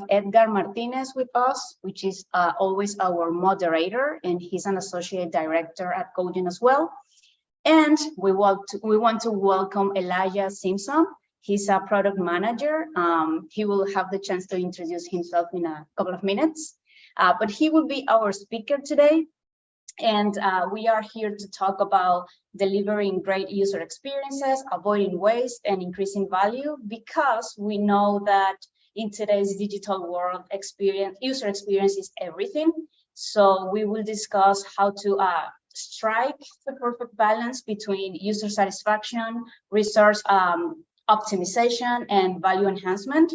Edgar Martinez with us, which is always our moderator, and he's an associate director at Cogent as well. And we want to welcome Elijah Simpson. He's a product manager. He will have the chance to introduce himself in a couple of minutes, but he will be our speaker today. And we are here to talk about delivering great user experiences, avoiding waste, and increasing value, because we know that in today's digital world, user experience is everything. So we will discuss how to strike the perfect balance between user satisfaction, resource optimization, and value enhancement.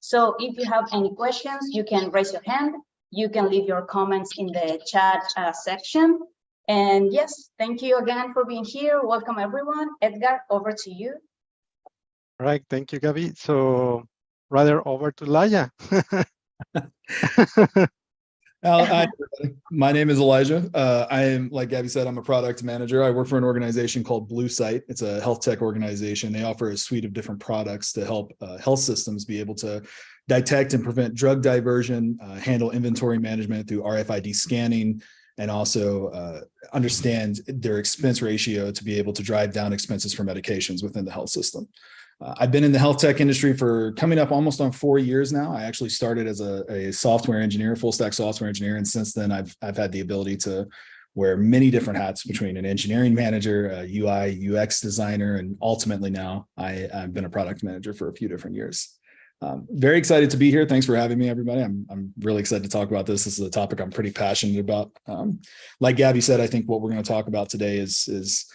So if you have any questions, you can raise your hand. You can leave your comments in the chat section. And yes, thank you again for being here. Welcome, everyone. Edgar, over to you. All right, thank you, Gabby. So rather over to Elijah. My name is Elijah. I am, like Gabby said, I'm a product manager. I work for an organization called Blue Site. It's a health tech organization. They offer a suite of different products to help health systems be able to detect and prevent drug diversion, handle inventory management through RFID scanning, and also understand their expense ratio to be able to drive down expenses for medications within the health system. I've been in the health tech industry for coming up almost on 4 years now. I actually started as a software engineer, full stack software engineer. And since then, I've had the ability to wear many different hats between an engineering manager, a UI, UX designer, and ultimately now I've been a product manager for a few different years. Very excited to be here. Thanks for having me, everybody. I'm really excited to talk about this. This is a topic I'm pretty passionate about. Like Gabby said, I think what we're going to talk about today is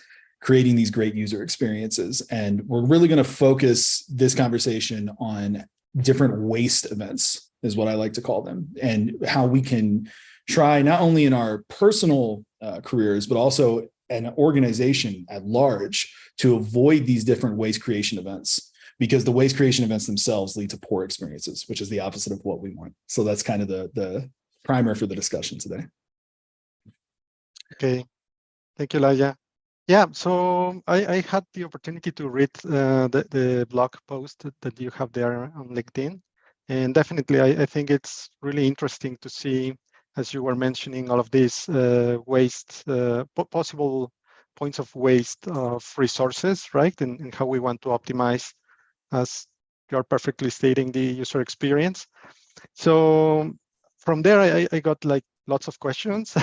creating these great user experiences. And we're really going to focus this conversation on different waste events, is what I like to call them, and how we can try not only in our personal careers, but also an organization at large to avoid these different waste creation events, because the waste creation events themselves lead to poor experiences, which is the opposite of what we want. So that's kind of the primer for the discussion today. Okay, thank you, Elijah. Yeah, so I had the opportunity to read the blog post that you have there on LinkedIn. And definitely, I think it's really interesting to see, as you were mentioning, all of these waste, possible points of waste of resources, right? And how we want to optimize, as you're perfectly stating, the user experience. So from there, I got like lots of questions.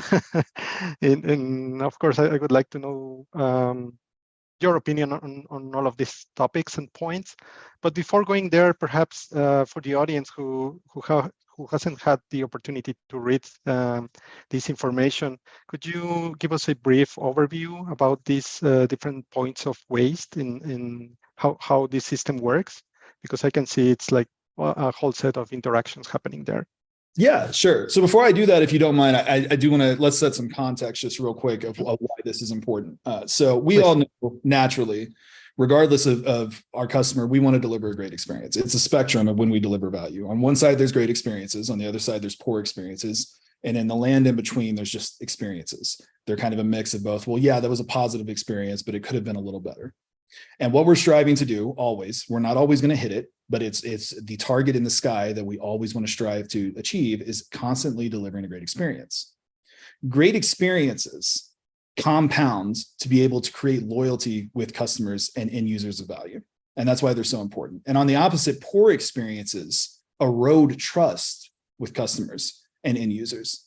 and of course, I would like to know your opinion on all of these topics and points. But before going there, perhaps for the audience who hasn't had the opportunity to read this information, could you give us a brief overview about these different points of waste and how this system works? Because I can see it's like a whole set of interactions happening there. Yeah, sure. So before I do that, if you don't mind, I do want to, let's set some context just real quick of why this is important. So we all know naturally, regardless of our customer, we want to deliver a great experience. It's a spectrum of when we deliver value. On one side, there's great experiences. On the other side, there's poor experiences. And in the land in between, there's just experiences. They're kind of a mix of both. Well, yeah, that was a positive experience, but it could have been a little better. And what we're striving to do always, we're not always going to hit it, but it's the target in the sky that we always want to strive to achieve is constantly delivering a great experience. Great experiences compound to be able to create loyalty with customers and end users of value. And that's why they're so important. And on the opposite, poor experiences erode trust with customers and end users.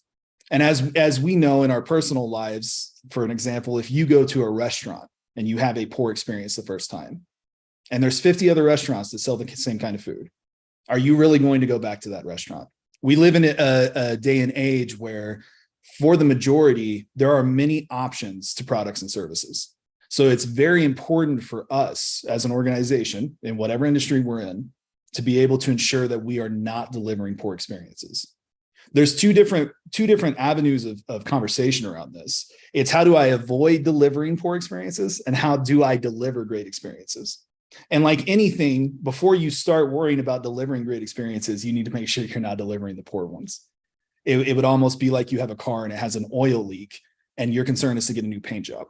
And as we know in our personal lives, for an example, if you go to a restaurant and you have a poor experience the first time, and there's 50 other restaurants that sell the same kind of food, are you really going to go back to that restaurant? We live in a day and age where, for the majority, there are many options to products and services. So it's very important for us as an organization, in whatever industry we're in, to be able to ensure that we are not delivering poor experiences. There's two different avenues of conversation around this. It's how do I avoid delivering poor experiences, and how do I deliver great experiences? And like anything, before you start worrying about delivering great experiences, you need to make sure you're not delivering the poor ones. It would almost be like you have a car and it has an oil leak and your concern is to get a new paint job.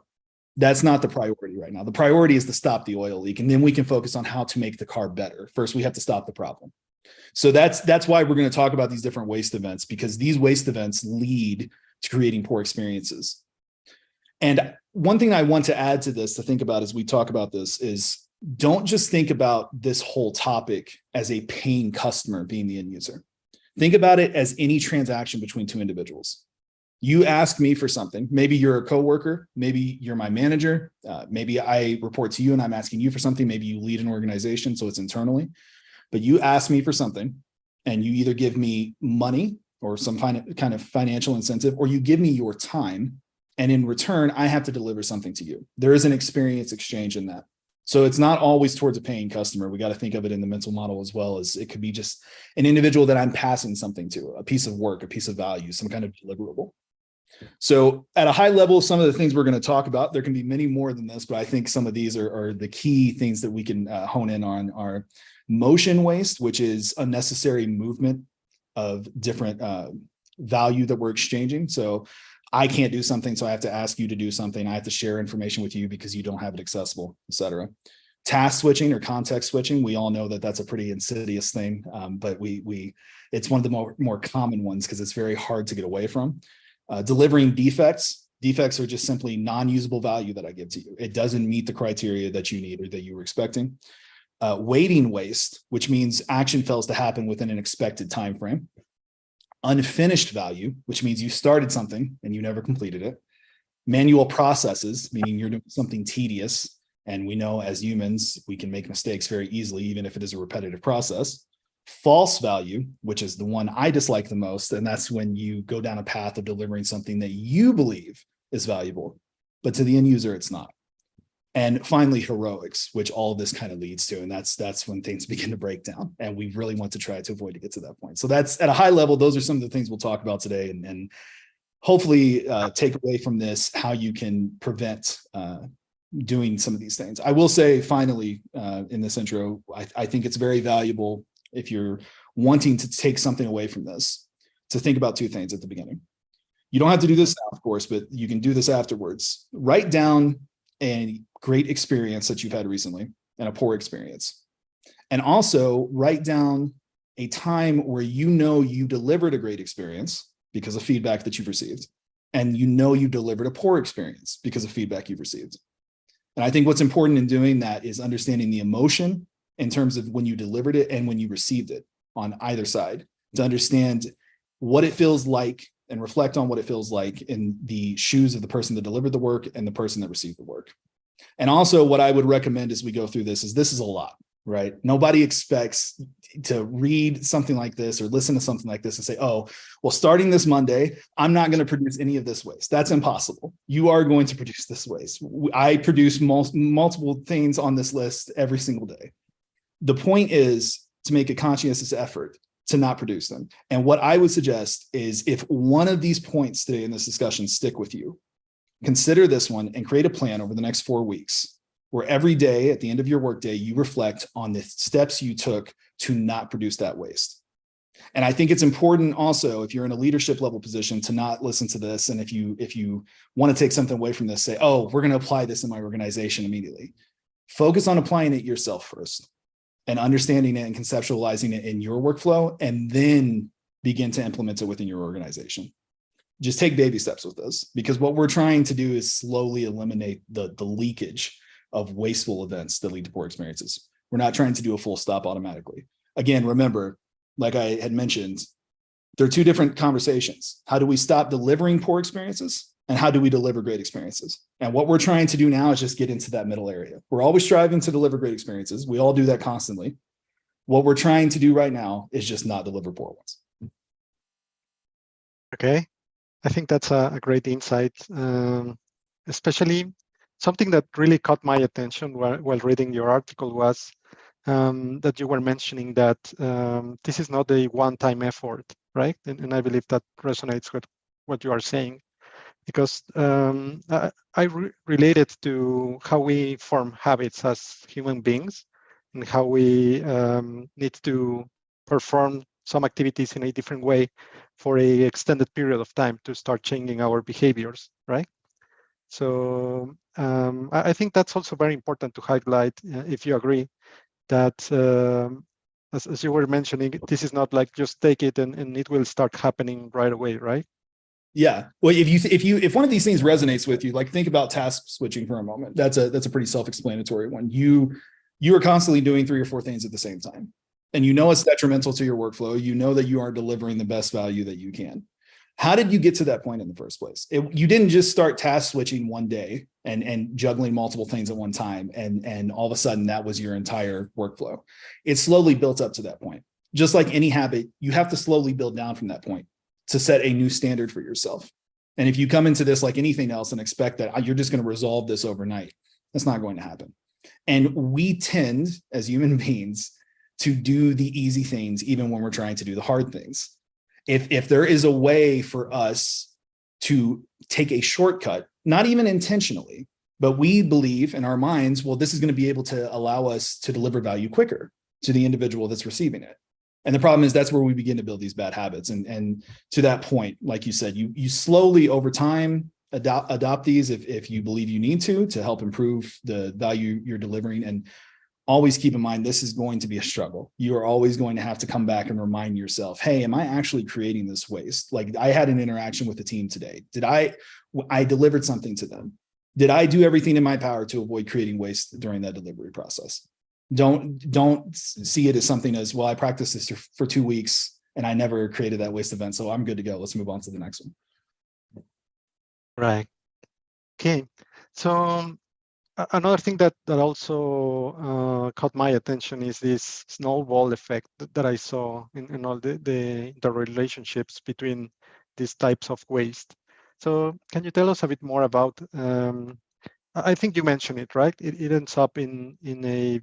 That's not the priority right now. The priority is to stop the oil leak, and then we can focus on how to make the car better. First, we have to stop the problem. So that's why we're going to talk about these different waste events, because these waste events lead to creating poor experiences. And one thing I want to add to this to think about as we talk about this is, don't just think about this whole topic as a paying customer being the end user. Think about it as any transaction between two individuals. You ask me for something. Maybe you're a coworker. Maybe you're my manager. Maybe I report to you and I'm asking you for something. Maybe you lead an organization, so it's internally. But you ask me for something and you either give me money or some kind of financial incentive, or you give me your time. And in return, I have to deliver something to you. There is an experience exchange in that. So it's not always towards a paying customer. We got to think of it in the mental model as well, as it could be just an individual that I'm passing something to, a piece of work, a piece of value, some kind of deliverable. So at a high level, some of the things we're going to talk about, there can be many more than this, but I think some of these are the key things that we can hone in on are motion waste, which is unnecessary movement of different value that we're exchanging. So I can't do something, so I have to ask you to do something. I have to share information with you because you don't have it accessible, et cetera. Task switching or context switching, we all know that that's a pretty insidious thing, but it's one of the more common ones because it's very hard to get away from. Delivering defects. Defects are just simply non-usable value that I give to you. It doesn't meet the criteria that you need or that you were expecting. Waiting waste, which means action fails to happen within an expected time frame. Unfinished value, which means you started something and you never completed it. Manual processes, meaning you're doing something tedious. And we know as humans, we can make mistakes very easily, even if it is a repetitive process. False value, which is the one I dislike the most. And that's when you go down a path of delivering something that you believe is valuable, but to the end user, it's not. And finally, heroics, which all of this kind of leads to. And that's when things begin to break down. And we really want to try to avoid to get to that point. So that's at a high level, those are some of the things we'll talk about today, and hopefully take away from this how you can prevent doing some of these things. I will say finally, in this intro, I think it's very valuable if you're wanting to take something away from this, to think about two things at the beginning. You don't have to do this now, of course, but you can do this afterwards. Write down a great experience that you've had recently and a poor experience. And also write down a time where you know you delivered a great experience because of feedback that you've received, and you know you delivered a poor experience because of feedback you've received. And I think what's important in doing that is understanding the emotion in terms of when you delivered it and when you received it on either side, to understand what it feels like and reflect on what it feels like in the shoes of the person that delivered the work and the person that received the work. And also what I would recommend as we go through this is a lot, right? Nobody expects to read something like this or listen to something like this and say, oh, well, starting this Monday, I'm not going to produce any of this waste. That's impossible. You are going to produce this waste. I produce multiple things on this list every single day. The point is to make a conscientious effort to not produce them. And what I would suggest is, if one of these points today in this discussion stick with you, consider this one and create a plan over the next 4 weeks where every day at the end of your workday, you reflect on the steps you took to not produce that waste. And I think it's important also, if you're in a leadership level position, to not listen to this. And if you want to take something away from this, say, oh, we're going to apply this in my organization immediately. Focus on applying it yourself first and understanding it and conceptualizing it in your workflow, and then begin to implement it within your organization. Just take baby steps with this, because what we're trying to do is slowly eliminate the leakage of wasteful events that lead to poor experiences. We're not trying to do a full stop automatically. Again, remember, like I had mentioned, there are two different conversations. How do we stop delivering poor experiences? And how do we deliver great experiences? And what we're trying to do now is just get into that middle area. We're always striving to deliver great experiences. We all do that constantly. What we're trying to do right now is just not deliver poor ones. Okay, I think that's a great insight, especially something that really caught my attention while reading your article was that you were mentioning that this is not a one-time effort, right? And I believe that resonates with what you are saying, because I relate it to how we form habits as human beings and how we need to perform some activities in a different way for a extended period of time to start changing our behaviors, right? So I think that's also very important to highlight, if you agree, that as you were mentioning, this is not like just take it and it will start happening right away, right? Yeah. Well, if one of these things resonates with you, like think about task switching for a moment. That's a pretty self-explanatory one. You are constantly doing 3 or 4 things at the same time, and you know it's detrimental to your workflow. You know that you aren't delivering the best value that you can. How did you get to that point in the first place? You didn't just start task switching one day and juggling multiple things at one time, and all of a sudden that was your entire workflow. It slowly built up to that point. Just like any habit, you have to slowly build down from that point to set a new standard for yourself. And if you come into this like anything else and expect that you're just going to resolve this overnight, that's not going to happen. And we tend, as human beings, to do the easy things even when we're trying to do the hard things. If there is a way for us to take a shortcut, not even intentionally, but we believe in our minds, well, this is going to be able to allow us to deliver value quicker to the individual that's receiving it. And the problem is that's where we begin to build these bad habits. And to that point, like you said, you slowly over time adopt these if you believe you need to help improve the value you're delivering. And always keep in mind, this is going to be a struggle. You are always going to have to come back and remind yourself, hey, am I actually creating this waste? Like I had an interaction with the team today. I delivered something to them. Did I do everything in my power to avoid creating waste during that delivery process? Don't see it as something as, well, I practiced this for 2 weeks and I never created that waste event, so I'm good to go. Let's move on to the next one. Right. Okay. So another thing that also caught my attention is this snowball effect that I saw in all the relationships between these types of waste. So can you tell us a bit more about, I think you mentioned it, right? It ends up in a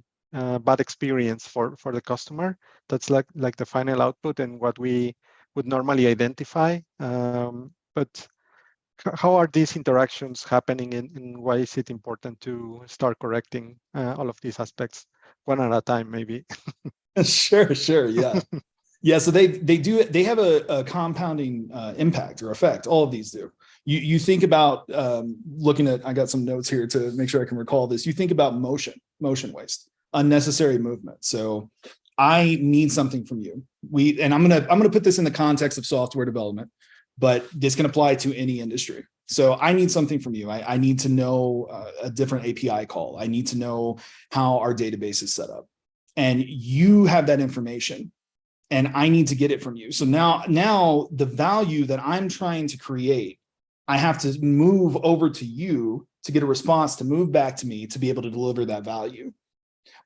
bad experience for the customer. That's like the final output and what we would normally identify. But how are these interactions happening, and why is it important to start correcting all of these aspects one at a time, maybe? Sure, yeah. Yeah, so they have a compounding impact or effect. All of these do. You think about looking at, I got some notes here to make sure I can recall this. You think about motion waste, unnecessary movement. So I need something from you. And I'm gonna put this in the context of software development, but this can apply to any industry. So I need something from you. I need to know a different API call. I need to know how our database is set up. And you have that information, and I need to get it from you. So now the value that I'm trying to create, I have to move over to you to get a response to move back to me to be able to deliver that value.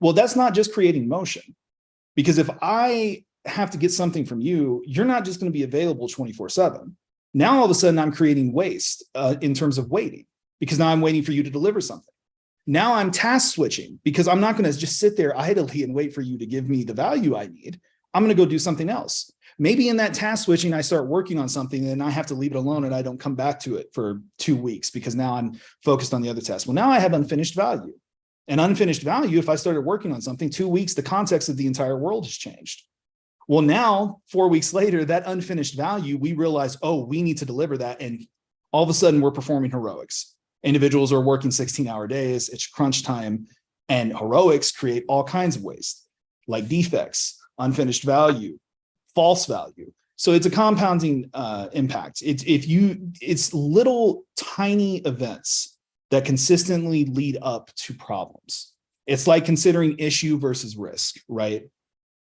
Well, that's not just creating motion, because if I have to get something from you, you're not just going to be available 24/7. Now, all of a sudden, I'm creating waste in terms of waiting, because now I'm waiting for you to deliver something. Now I'm task switching, because I'm not going to just sit there idly and wait for you to give me the value I need. I'm going to go do something else. Maybe in that task switching, I start working on something and I have to leave it alone and I don't come back to it for 2 weeks because now I'm focused on the other task. Well, now I have unfinished value. And unfinished value, if I started working on something 2 weeks, the context of the entire world has changed. Well, now 4 weeks later, that unfinished value, we realize, oh, we need to deliver that. And all of a sudden we're performing heroics. Individuals are working 16-hour days, it's crunch time, and heroics create all kinds of waste, like defects, unfinished value, false value. So it's a compounding impact. It's little tiny events that consistently lead up to problems. It's like considering issue versus risk, right?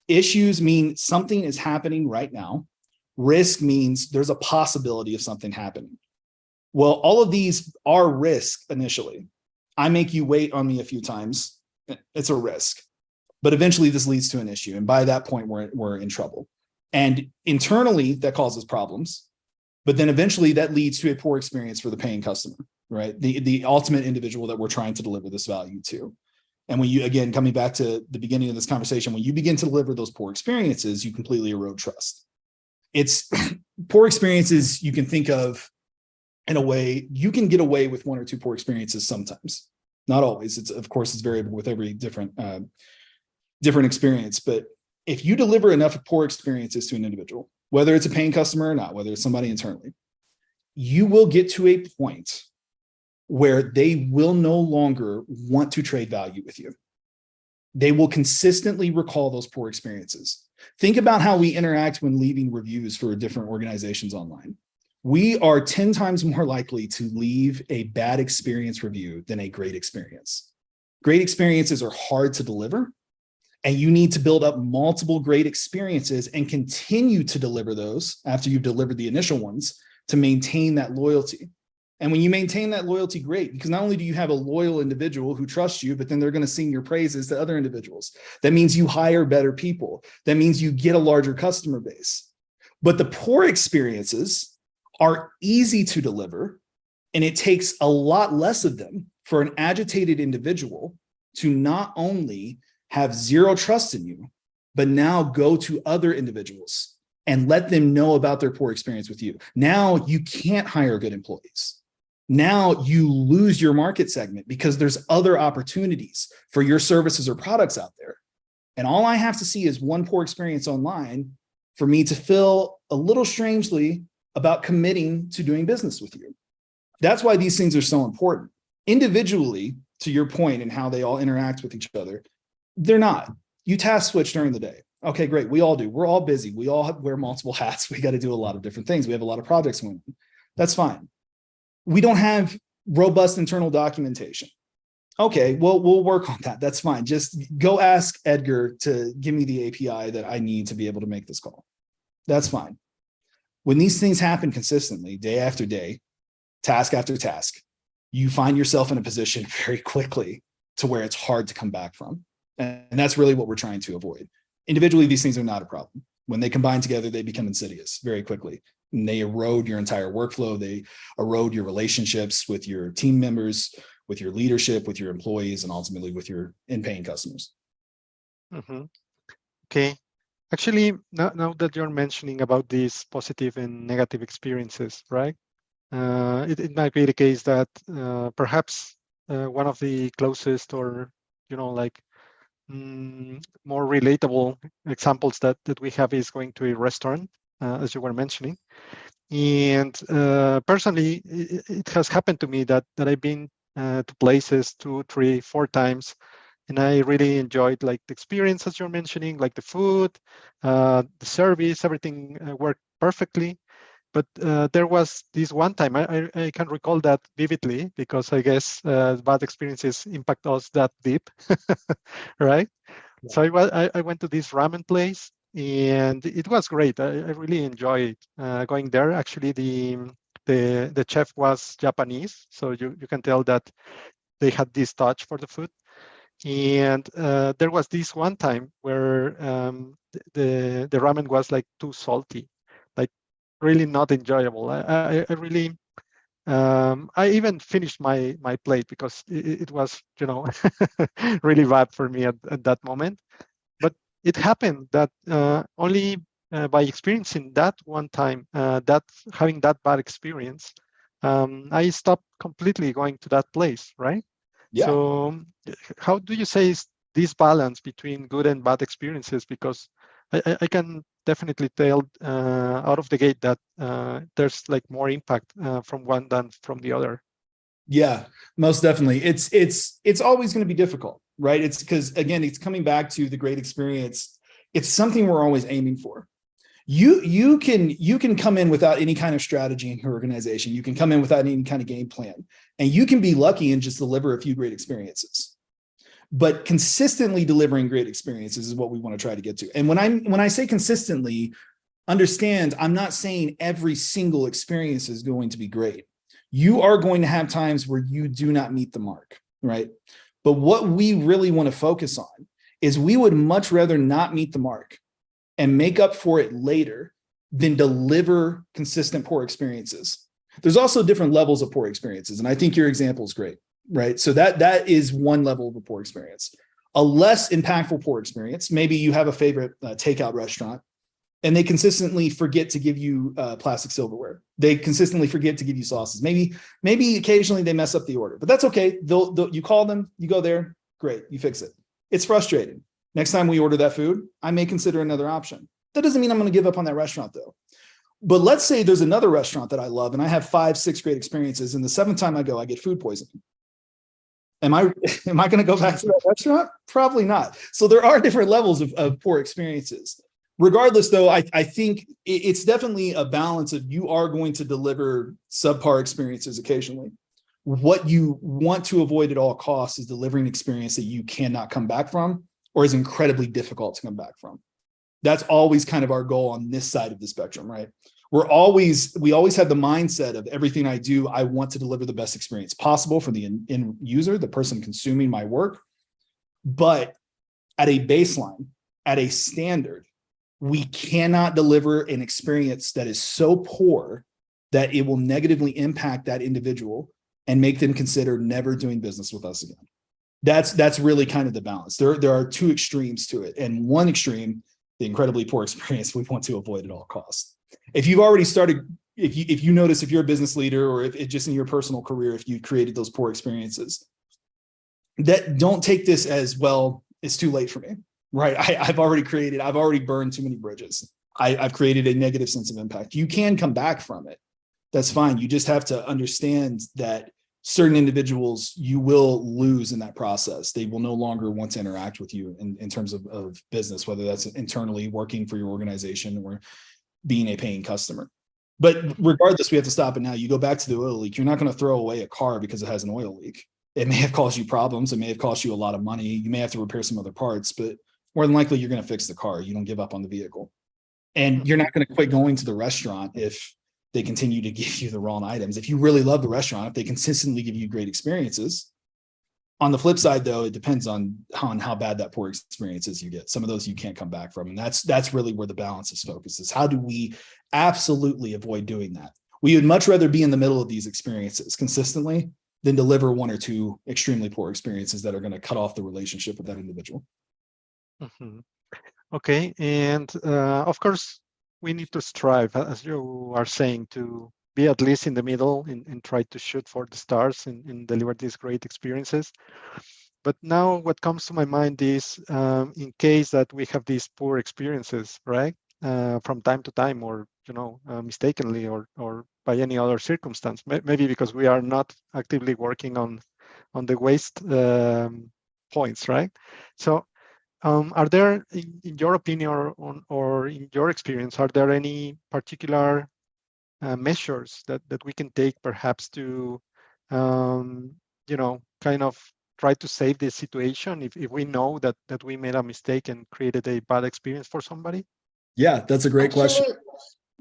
Issues mean something is happening right now. Risk means there's a possibility of something happening. Well, all of these are risk initially. I make you wait on me a few times. It's a risk. But eventually this leads to an issue. And by that point, we're in trouble. And internally, that causes problems. But then eventually that leads to a poor experience for the paying customer, right? The ultimate individual that we're trying to deliver this value to. And when you, again, coming back to the beginning of this conversation, when you begin to deliver those poor experiences, you completely erode trust. It's poor experiences you can think of in a way, you can get away with 1 or 2 poor experiences sometimes. Not always. Of course, it's variable with every different experience. But if you deliver enough poor experiences to an individual, whether it's a paying customer or not, whether it's somebody internally, you will get to a point where they will no longer want to trade value with you. They will consistently recall those poor experiences. Think about how we interact when leaving reviews for different organizations online. We are 10 times more likely to leave a bad experience review than a great experience. Great experiences are hard to deliver, and you need to build up multiple great experiences and continue to deliver those after you've delivered the initial ones to maintain that loyalty. And when you maintain that loyalty, great, because not only do you have a loyal individual who trusts you, but then they're going to sing your praises to other individuals. That means you hire better people. That means you get a larger customer base. But the poor experiences are easy to deliver, and it takes a lot less of them for an agitated individual to not only have zero trust in you, but now go to other individuals and let them know about their poor experience with you. Now you can't hire good employees. Now you lose your market segment because there's other opportunities for your services or products out there. And all I have to see is one poor experience online for me to feel a little strangely about committing to doing business with you. That's why these things are so important. Individually, to your point and how they all interact with each other, they're not. You task switch during the day. Okay, great. We all do. We're all busy. We all wear multiple hats. We got to do a lot of different things. We have a lot of projects going on. That's fine. We don't have robust internal documentation. Okay, well, we'll work on that. That's fine. Just go ask Edgar to give me the API that I need to be able to make this call. That's fine. When these things happen consistently, day after day, task after task, you find yourself in a position very quickly to where it's hard to come back from. And that's really what we're trying to avoid. Individually, these things are not a problem. When they combine together, they become insidious very quickly. And they erode your entire workflow. They erode your relationships with your team members, with your leadership, with your employees, and ultimately with your in-paying customers. Mm-hmm. Okay. Actually, now that you're mentioning about these positive and negative experiences, right? It might be the case that perhaps one of the closest or, like more relatable examples that we have is going to a restaurant, as you were mentioning. And personally, it has happened to me that I've been to places 2, 3, 4 times, and I really enjoyed like the experience, as you're mentioning, like the food, the service, everything worked perfectly. But there was this one time, I can recall that vividly because I guess bad experiences impact us that deep, right? Yeah. So I went to this ramen place, and it was great. I really enjoyed going there. Actually, the chef was Japanese, so you can tell that they had this touch for the food. And there was this one time where the ramen was like too salty, like really not enjoyable. I really I even finished my plate because it was really bad for me at that moment. But it happened that only by experiencing that one time, that having that bad experience, I stopped completely going to that place, right? Yeah. So how do you say is this balance between good and bad experiences? Because I can definitely tell out of the gate that there's like more impact from one than from the other. Yeah, most definitely. It's always going to be difficult, right? It's because, again, it's coming back to the great experience. It's something we're always aiming for. You can come in without any kind of strategy in your organization. You can come in without any kind of game plan, and you can be lucky and just deliver a few great experiences. But consistently delivering great experiences is what we want to try to get to. And when I say consistently, understand I'm not saying every single experience is going to be great. You are going to have times where you do not meet the mark, right? But what we really want to focus on is we would much rather not meet the mark and make up for it later than deliver consistent poor experiences. There's also different levels of poor experiences. And I think your example is great, right? So that is one level of a poor experience. A less impactful poor experience, maybe you have a favorite takeout restaurant and they consistently forget to give you plastic silverware. They consistently forget to give you sauces. Maybe occasionally they mess up the order, but that's okay. You call them, you go there, great, you fix it. It's frustrating. Next time we order that food, I may consider another option. That doesn't mean I'm going to give up on that restaurant though. But let's say there's another restaurant that I love and I have 5, 6 great experiences, and the 7th time I go, I get food poisoning. Am I going to go back to that restaurant? Probably not. So there are different levels of poor experiences. Regardless, though, I think it's definitely a balance of you are going to deliver subpar experiences occasionally. What you want to avoid at all costs is delivering an experience that you cannot come back from or is incredibly difficult to come back from. That's always kind of our goal on this side of the spectrum, right? We always have the mindset of everything I do, I want to deliver the best experience possible for the end user, the person consuming my work. But at a baseline, at a standard, we cannot deliver an experience that is so poor that it will negatively impact that individual and make them consider never doing business with us again. That's really kind of the balance. There are two extremes to it. And one extreme, the incredibly poor experience, we want to avoid at all costs. If you've already started, if you notice, if you're a business leader or if it just in your personal career, if you created those poor experiences, that don't take this as, well, it's too late for me, right? I've already burned too many bridges. I've created a negative sense of impact. You can come back from it. That's fine. You just have to understand that certain individuals you will lose in that process. They will no longer want to interact with you in terms of business, whether that's internally working for your organization or being a paying customer. But regardless, we have to stop it now. You go back to the oil leak. You're not going to throw away a car because it has an oil leak. It may have caused you problems. It may have cost you a lot of money. You may have to repair some other parts, but more than likely you're going to fix the car. You don't give up on the vehicle. And you're not going to quit going to the restaurant if they continue to give you the wrong items. If you really love the restaurant, if they consistently give you great experiences. On the flip side, though, it depends on how bad that poor experience is you get. Some of those you can't come back from. And that's really where the balance is focused, is how do we absolutely avoid doing that? We would much rather be in the middle of these experiences consistently than deliver one or two extremely poor experiences that are going to cut off the relationship with that individual. Mm-hmm. Okay. And of course, we need to strive, as you are saying, to be at least in the middle and try to shoot for the stars and deliver these great experiences. But now what comes to my mind is in case that we have these poor experiences, right? From time to time, or mistakenly, or by any other circumstance, maybe because we are not actively working on the waste points, right? So are there, in your opinion or in your experience, are there any particular measures that we can take perhaps to, kind of try to save this situation if we know that we made a mistake and created a bad experience for somebody? Yeah, that's a great question.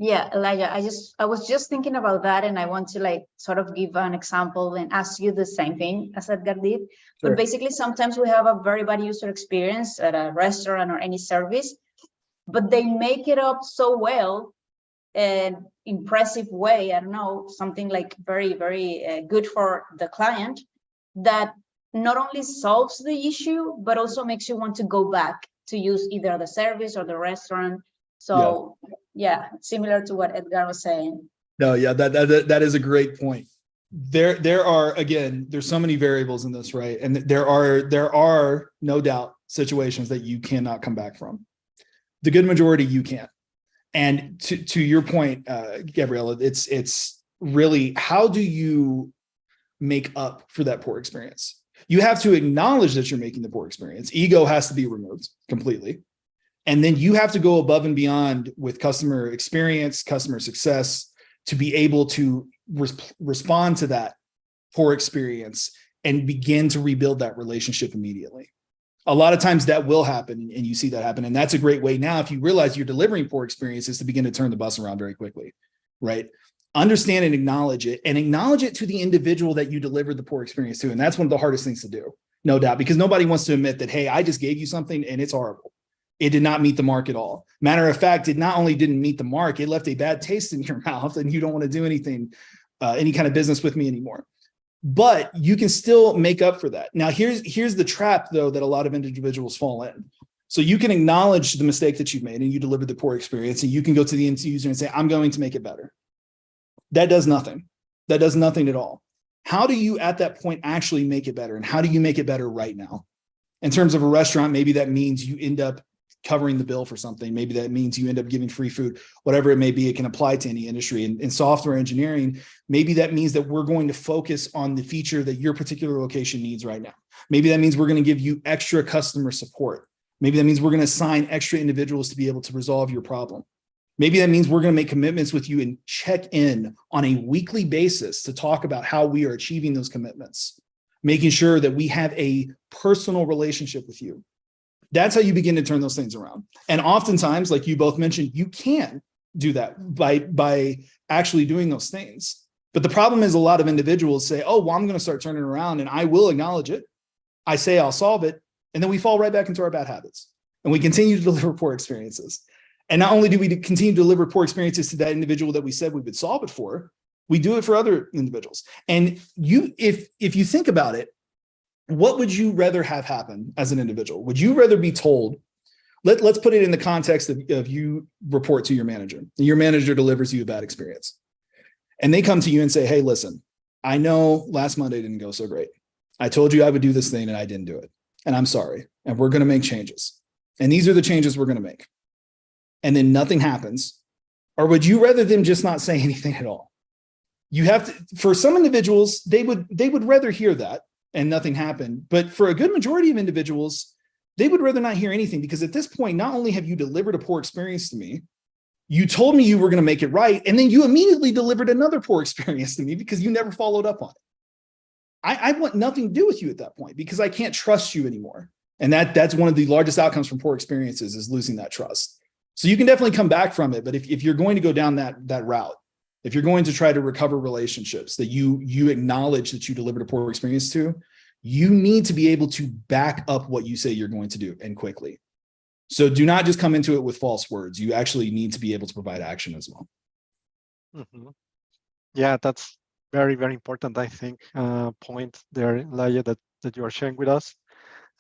Yeah, Elijah, I was just thinking about that, and I want to sort of give an example and ask you the same thing as Edgar did. Sure. But basically, sometimes we have a very bad user experience at a restaurant or any service, but they make it up so well, an impressive way, I don't know, something like very, very good for the client, that not only solves the issue, but also makes you want to go back to use either the service or the restaurant. So yeah, similar to what Edgar was saying. No, yeah, that is a great point. There are, again, there's so many variables in this, right? And there are no doubt situations that you cannot come back from. The good majority you can. And to your point, Gabriella, it's really, how do you make up for that poor experience? You have to acknowledge that you're making the poor experience. Ego has to be removed completely. And then you have to go above and beyond with customer experience, customer success, to be able to respond to that poor experience and begin to rebuild that relationship immediately. A lot of times that will happen, and you see that happen. And that's a great way now, if you realize you're delivering poor experiences, to begin to turn the bus around very quickly, right? Understand and acknowledge it to the individual that you delivered the poor experience to. And that's one of the hardest things to do, no doubt, because nobody wants to admit that, hey, I just gave you something and it's horrible. It did not meet the mark at all. Matter of fact, it not only didn't meet the mark, it left a bad taste in your mouth, and you don't want to do anything, any kind of business with me anymore. But you can still make up for that. Now, here's the trap, though, that a lot of individuals fall in. So you can acknowledge the mistake that you've made and you delivered the poor experience, and you can go to the end user and say, I'm going to make it better. That does nothing. That does nothing at all. How do you, at that point, actually make it better? And how do you make it better right now? In terms of a restaurant, maybe that means you end up covering the bill for something. Maybe that means you end up giving free food, whatever it may be. It can apply to any industry. In software engineering, maybe that means that we're going to focus on the feature that your particular location needs right now. Maybe that means we're going to give you extra customer support. Maybe that means we're going to assign extra individuals to be able to resolve your problem. Maybe that means we're going to make commitments with you and check in on a weekly basis to talk about how we are achieving those commitments, making sure that we have a personal relationship with you. That's how you begin to turn those things around. And oftentimes, like you both mentioned, you can do that by actually doing those things. But the problem is a lot of individuals say, oh, well, I'm going to start turning around and I will acknowledge it. I say I'll solve it. And then we fall right back into our bad habits and we continue to deliver poor experiences. And not only do we continue to deliver poor experiences to that individual that we said we would solve it for, we do it for other individuals. And if you think about it, what would you rather have happen as an individual? Would you rather be told, let's put it in the context of you report to your manager and your manager delivers you a bad experience. And they come to you and say, hey, listen, I know last Monday didn't go so great. I told you I would do this thing and I didn't do it. And I'm sorry. And we're going to make changes. And these are the changes we're going to make. And then nothing happens. Or would you rather them just not say anything at all? You have to, for some individuals, they would rather hear that and nothing happened. But for a good majority of individuals, they would rather not hear anything, because at this point, not only have you delivered a poor experience to me, you told me you were going to make it right. And then you immediately delivered another poor experience to me because you never followed up on it. I want nothing to do with you at that point because I can't trust you anymore. And that's one of the largest outcomes from poor experiences, is losing that trust. So you can definitely come back from it. But if you're going to go down that route, if you're going to try to recover relationships that you acknowledge that you delivered a poor experience to, you need to be able to back up what you say you're going to do, and quickly. So do not just come into it with false words. You actually need to be able to provide action as well. Mm-hmm. Yeah, that's very, very important, I think, point there, Laia, that you are sharing with us.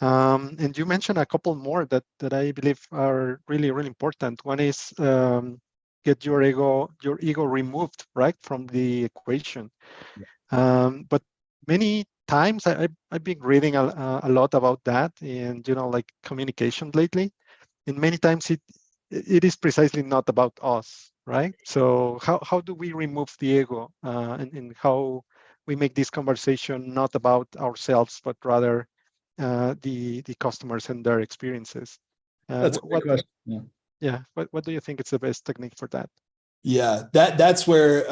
And you mentioned a couple more that I believe are really, really important. One is get your ego removed, right, from the equation. Yeah. But many times I've been reading a lot about that, and like communication lately. And many times it is precisely not about us, right? So how do we remove the ego and how we make this conversation not about ourselves, but rather the customers and their experiences? That's a great question. Yeah. What do you think is the best technique for that? Yeah, that's where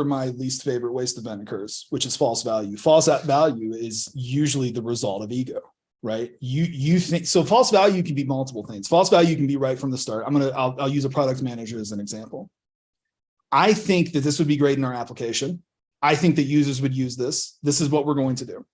my least favorite waste event occurs, which is false value. False value is usually the result of ego, right? You think so. False value can be multiple things. False value can be right from the start. I'll use a product manager as an example. I think that this would be great in our application. I think that users would use this. This is what we're going to do.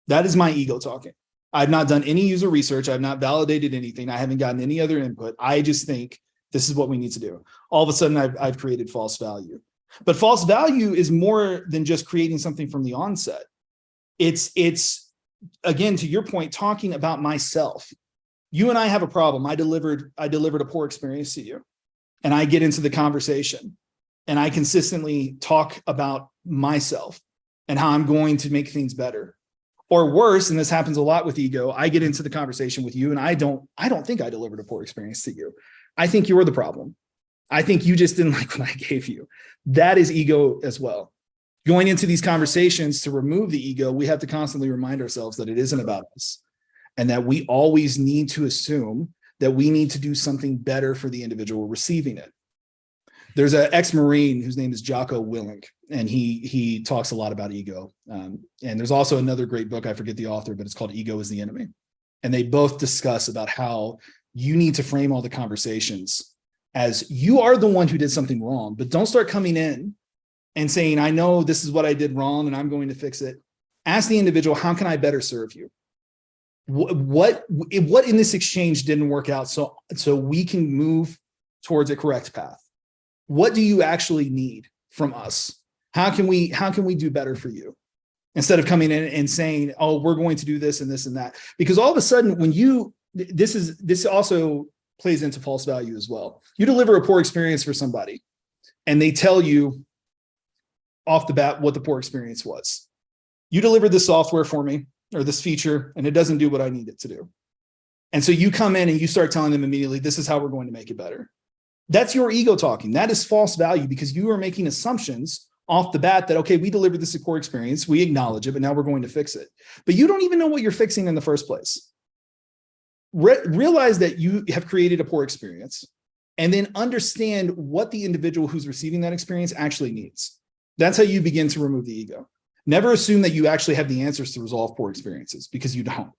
That is my ego talking. I've not done any user research. I've not validated anything. I haven't gotten any other input. I just think this is what we need to do. All of a sudden, I've created false value. But false value is more than just creating something from the onset. It's again, to your point, talking about myself. You and I have a problem. I delivered a poor experience to you. And I get into the conversation and I consistently talk about myself and how I'm going to make things better. Or worse, and this happens a lot with ego, I get into the conversation with you and I don't think I delivered a poor experience to you. I think you're the problem. I think you just didn't like what I gave you. That is ego as well. Going into these conversations to remove the ego, we have to constantly remind ourselves that it isn't about us and that we always need to assume that we need to do something better for the individual receiving it. There's an ex-Marine whose name is Jocko Willink, and he talks a lot about ego. And there's also another great book, I forget the author, but it's called Ego is the Enemy. And they both discuss about how you need to frame all the conversations as you are the one who did something wrong, but don't start coming in and saying, I know this is what I did wrong and I'm going to fix it. Ask the individual, how can I better serve you? What in this exchange didn't work out so we can move towards a correct path? What do you actually need from us? How can we do better for you? Instead of coming in and saying, oh, we're going to do this and this and that. Because all of a sudden, when this also plays into false value as well. You deliver a poor experience for somebody and they tell you off the bat what the poor experience was. You delivered this software for me or this feature and it doesn't do what I need it to do. And so you come in and you start telling them immediately, this is how we're going to make it better. That's your ego talking. That is false value because you are making assumptions off the bat that, okay, we delivered this poor experience, we acknowledge it, but now we're going to fix it. But you don't even know what you're fixing in the first place. Realize that you have created a poor experience and then understand what the individual who's receiving that experience actually needs. That's how you begin to remove the ego. Never assume that you actually have the answers to resolve poor experiences because you don't.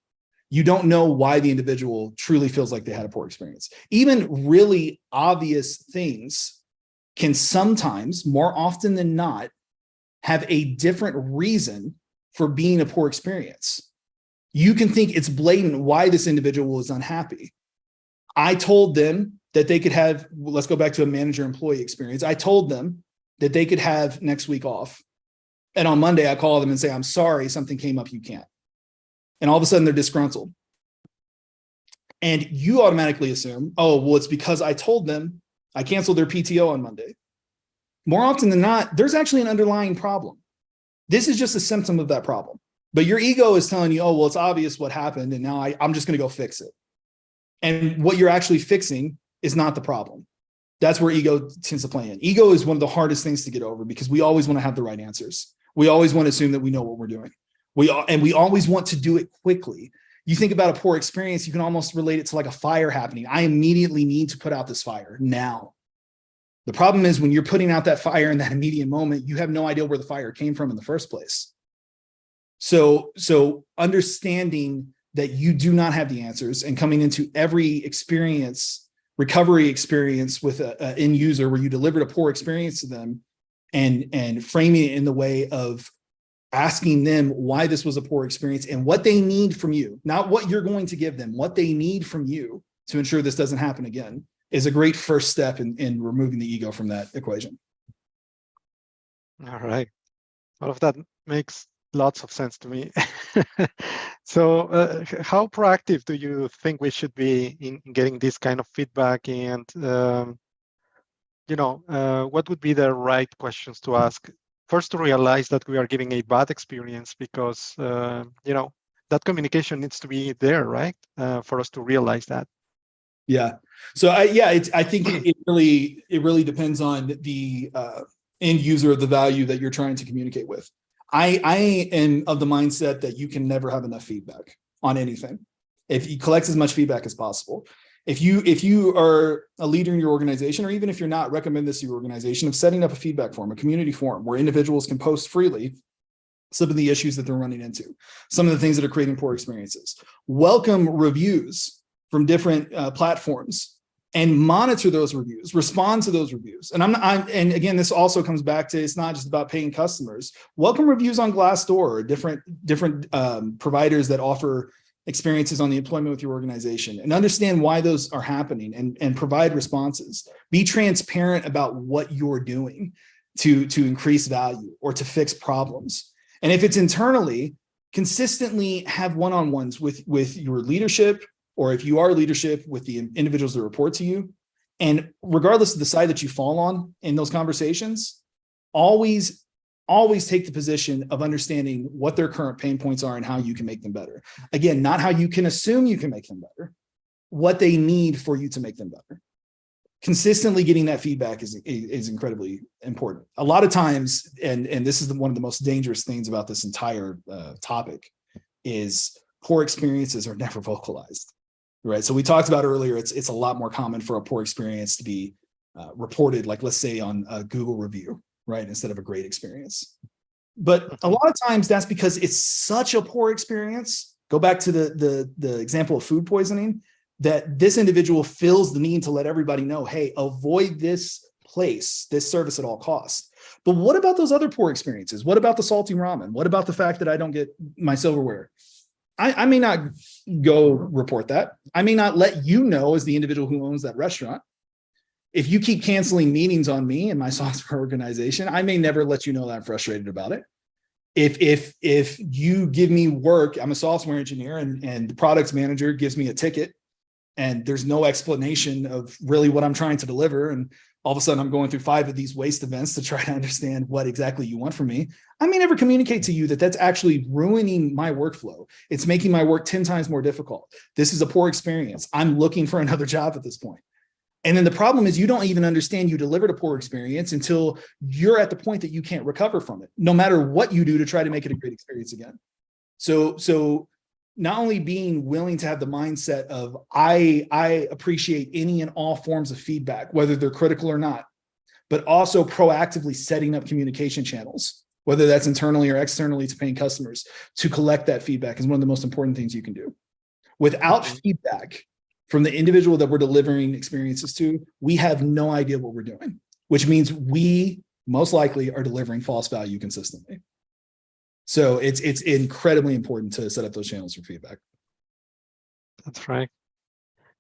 You don't know why the individual truly feels like they had a poor experience. Even really obvious things can sometimes, more often than not, have a different reason for being a poor experience. You can think it's blatant why this individual is unhappy. I told them that they could have, let's go back to a manager-employee experience. I told them that they could have next week off. And on Monday, I call them and say, I'm sorry, something came up, you can't. And all of a sudden they're disgruntled. And you automatically assume, oh, well, it's because I told them I canceled their PTO on Monday. More often than not, there's actually an underlying problem. This is just a symptom of that problem. But your ego is telling you, oh, well, it's obvious what happened, and now I'm just going to go fix it. And what you're actually fixing is not the problem. That's where ego tends to play in. Ego is one of the hardest things to get over because we always want to have the right answers. We always want to assume that we know what we're doing. We always want to do it quickly. You think about a poor experience, you can almost relate it to like a fire happening. I immediately need to put out this fire now. The problem is when you're putting out that fire in that immediate moment, you have no idea where the fire came from in the first place. So understanding that you do not have the answers and coming into every experience, recovery experience with an end user where you delivered a poor experience to them and framing it in the way of asking them why this was a poor experience and what they need from you, not what you're going to give them, what they need from you to ensure this doesn't happen again, is a great first step in removing the ego from that equation. All right. All of that makes lots of sense to me. So how proactive do you think we should be in getting this kind of feedback? And, what would be the right questions to ask? First, to realize that we are giving a bad experience because, that communication needs to be there, right? For us to realize that. Yeah. So I think it really depends on the end user of the value that you're trying to communicate with. I am of the mindset that you can never have enough feedback on anything. If you collect as much feedback as possible. If you are a leader in your organization, or even if you're not, recommend this to your organization of setting up a feedback forum, a community forum where individuals can post freely some of the issues that they're running into, some of the things that are creating poor experiences. Welcome reviews from different platforms and monitor those reviews, respond to those reviews. And and again, this also comes back to, it's not just about paying customers. Welcome reviews on Glassdoor or different providers that offer experiences on the employment with your organization, and understand why those are happening and provide responses. Be transparent about what you're doing to increase value or to fix problems. And if it's internally, consistently have one-on-ones with your leadership, or if you are leadership, with the individuals that report to you. And regardless of the side that you fall on in those conversations, always take the position of understanding what their current pain points are and how you can make them better. Again, not how you can assume you can make them better, what they need for you to make them better. Consistently getting that feedback is incredibly important. A lot of times, and this is one of the most dangerous things about this entire topic, is poor experiences are never vocalized, right? So we talked about earlier, it's a lot more common for a poor experience to be reported, like let's say on a Google review, right? Instead of a great experience. But a lot of times that's because it's such a poor experience. Go back to the example of food poisoning, that this individual feels the need to let everybody know, hey, avoid this place, this service at all costs. But what about those other poor experiences? What about the salty ramen? What about the fact that I don't get my silverware? I may not go report that. I may not let you know as the individual who owns that restaurant. If you keep canceling meetings on me and my software organization, I may never let you know that I'm frustrated about it. If you give me work, I'm a software engineer and the products manager gives me a ticket and there's no explanation of really what I'm trying to deliver, and All of a sudden, I'm going through 5 of these waste events to try to understand what exactly you want from me. I may never communicate to you that that's actually ruining my workflow. It's making my work 10 times more difficult. This is a poor experience. I'm looking for another job at this point. And then the problem is you don't even understand you delivered a poor experience until you're at the point that you can't recover from it, no matter what you do to try to make it a great experience again. So not only being willing to have the mindset of I appreciate any and all forms of feedback, whether they're critical or not, but also proactively setting up communication channels, whether that's internally or externally to paying customers, to collect that feedback is one of the most important things you can do. Without feedback from the individual that we're delivering experiences to, we have no idea what we're doing, which means we most likely are delivering false value consistently. So it's incredibly important to set up those channels for feedback. That's right.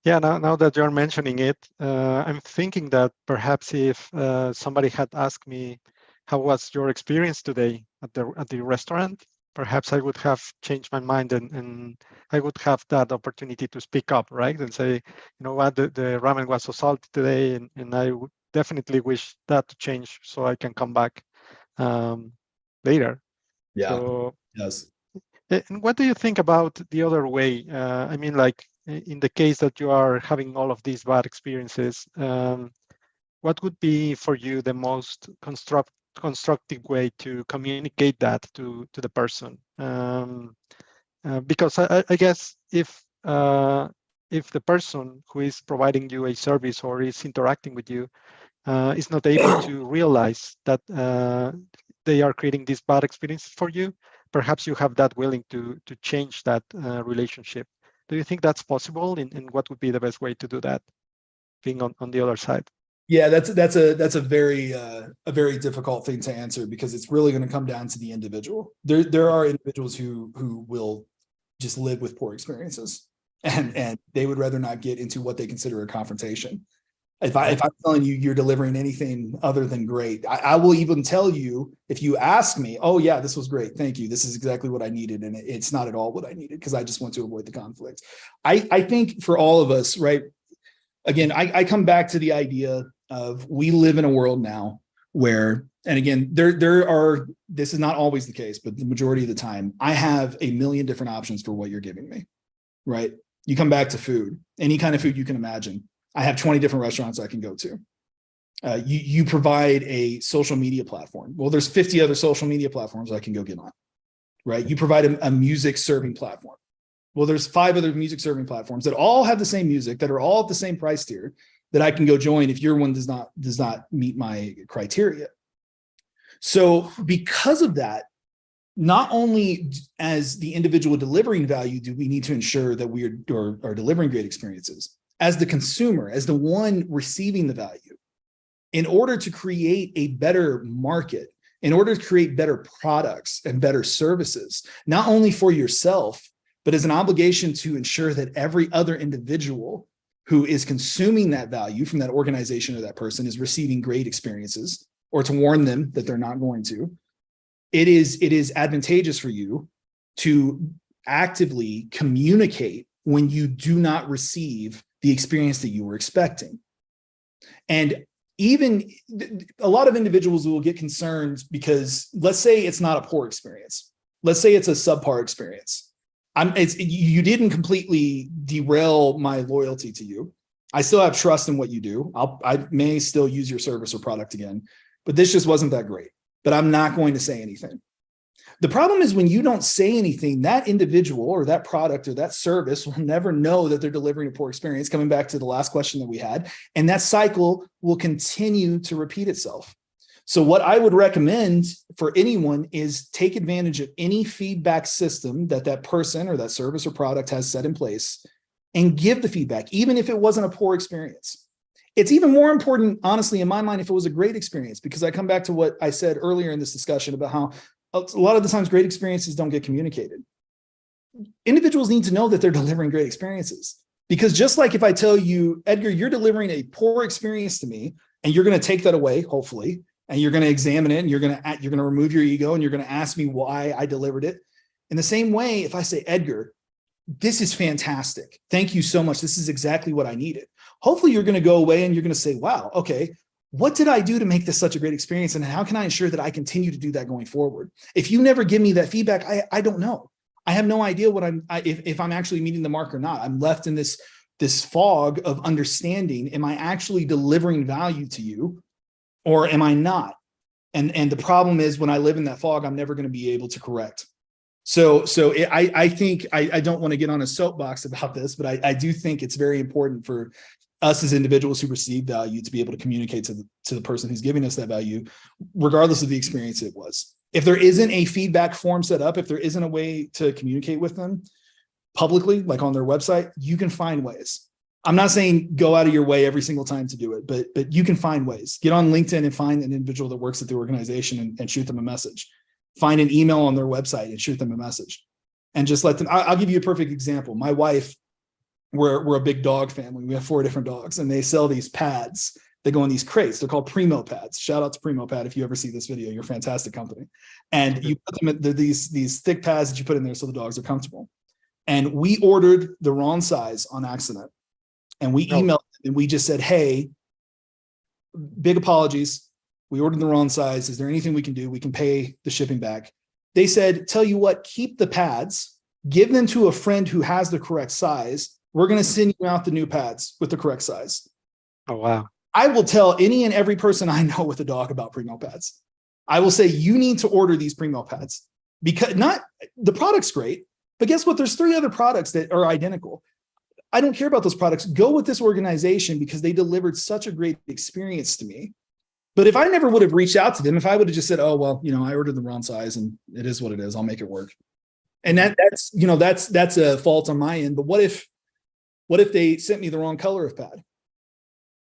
Yeah, now that you're mentioning it, I'm thinking that perhaps if somebody had asked me, how was your experience today at the restaurant? Perhaps I would have changed my mind and I would have that opportunity to speak up, right? And say, you know what, the ramen was so salty today, and I would definitely wish that to change so I can come back later. Yeah. So, yes. And what do you think about the other way? I mean, like in the case that you are having all of these bad experiences, what would be for you the most constructive way to communicate that to the person? Because I guess if the person who is providing you a service or is interacting with you is not able to realize that they are creating this bad experience for you, perhaps you have that willing to change that relationship. Do you think that's possible? And what would be the best way to do that, being on the other side? Yeah, that's a very difficult thing to answer, because it's really going to come down to the individual. There are individuals who will just live with poor experiences, and they would rather not get into what they consider a confrontation. If I'm telling you you're delivering anything other than great, I will even tell you, if you ask me, oh yeah, this was great, thank you, this is exactly what I needed, and it's not at all what I needed, because I just want to avoid the conflict. I think for all of us, right, again, I come back to the idea of, we live in a world now where, and again, this is not always the case, but the majority of the time, I have a million different options for what you're giving me, right? You come back to food, any kind of food you can imagine. I have 20 different restaurants I can go to. You provide a social media platform. Well, there's 50 other social media platforms I can go get on, right? You provide a music serving platform. Well, there's 5 other music serving platforms that all have the same music, that are all at the same price tier, that I can go join if your one does not meet my criteria. So because of that, not only as the individual delivering value do we need to ensure that we are delivering great experiences, as the consumer, as the one receiving the value, in order to create a better market, in order to create better products and better services, not only for yourself, but as an obligation to ensure that every other individual who is consuming that value from that organization or that person is receiving great experiences, or to warn them that they're not going to, it is advantageous for you to actively communicate when you do not receive the experience that you were expecting. And even a lot of individuals will get concerned because, let's say it's not a poor experience. Let's say it's a subpar experience. You didn't completely derail my loyalty to you. I still have trust in what you do. I may still use your service or product again, but this just wasn't that great. But I'm not going to say anything. The problem is, when you don't say anything, that individual or that product or that service will never know that they're delivering a poor experience, coming back to the last question that we had, and that cycle will continue to repeat itself. So what I would recommend for anyone is take advantage of any feedback system that that person or that service or product has set in place, and give the feedback, even if it wasn't a poor experience. It's even more important, honestly, in my mind, if it was a great experience, because I come back to what I said earlier in this discussion about how a lot of the times great experiences don't get communicated. Individuals need to know that they're delivering great experiences, because just like if I tell you, Edgar, you're delivering a poor experience to me, and you're going to take that away, hopefully, and you're going to examine it, and you're going to remove your ego, and you're going to ask me why I delivered it. In the same way, if I say, Edgar, this is fantastic, thank you so much, this is exactly what I needed, hopefully you're going to go away and you're going to say, wow, okay, what did I do to make this such a great experience? And how can I ensure that I continue to do that going forward? If you never give me that feedback, I don't know. I have no idea what if I'm actually meeting the mark or not. I'm left in this fog of understanding. Am I actually delivering value to you, or am I not? And the problem is, when I live in that fog, I'm never going to be able to correct. I think I don't want to get on a soapbox about this, but I do think it's very important for us as individuals who receive value to be able to communicate to the person who's giving us that value, regardless of the experience it was. If there isn't a feedback form set up, if there isn't a way to communicate with them publicly, like on their website, you can find ways. I'm not saying go out of your way every single time to do it, but you can find ways. Get on LinkedIn and find an individual that works at the organization and shoot them a message. Find an email on their website and shoot them a message, and just let them. I'll give you a perfect example. My wife, we're a big dog family. We have 4 different dogs, and they sell these pads. They go in these crates. They're called Primo pads. Shout out to Primo Pad. If you ever see this video, you're a fantastic company. And you put them in these thick pads that you put in there so the dogs are comfortable. And we ordered the wrong size on accident. And we emailed them and we just said, hey, big apologies. We ordered the wrong size. Is there anything we can do? We can pay the shipping back. They said, tell you what, keep the pads, give them to a friend who has the correct size. We're going to send you out the new pads with the correct size. Oh, wow. I will tell any and every person I know with a dog about Primo pads. I will say, you need to order these Primo pads, because the product's great, but guess what? There's 3 other products that are identical. I don't care about those products. Go with this organization because they delivered such a great experience to me. But if I never would have reached out to them, if I would have just said, oh, well, I ordered the wrong size and it is what it is, I'll make it work. And that's a fault on my end. But what if they sent me the wrong color of pad?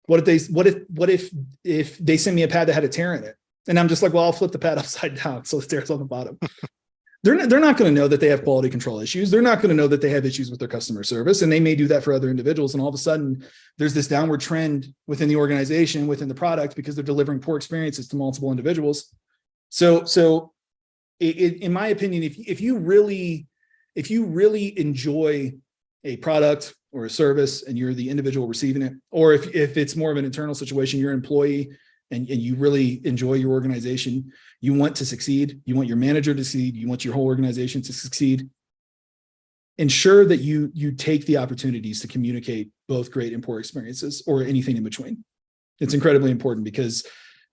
What if they sent me a pad that had a tear in it? And I'm just like, well, I'll flip the pad upside down so the tear's on the bottom. They're not going to know that they have quality control issues. They're not going to know that they have issues with their customer service, and they may do that for other individuals. And all of a sudden, there's this downward trend within the organization, within the product, because they're delivering poor experiences to multiple individuals. So, in my opinion, if you really enjoy a product or a service and you're the individual receiving it, or if it's more of an internal situation, you're an employee and you really enjoy your organization, you want to succeed, you want your manager to succeed, you want your whole organization to succeed, ensure that you take the opportunities to communicate both great and poor experiences, or anything in between. It's incredibly important, because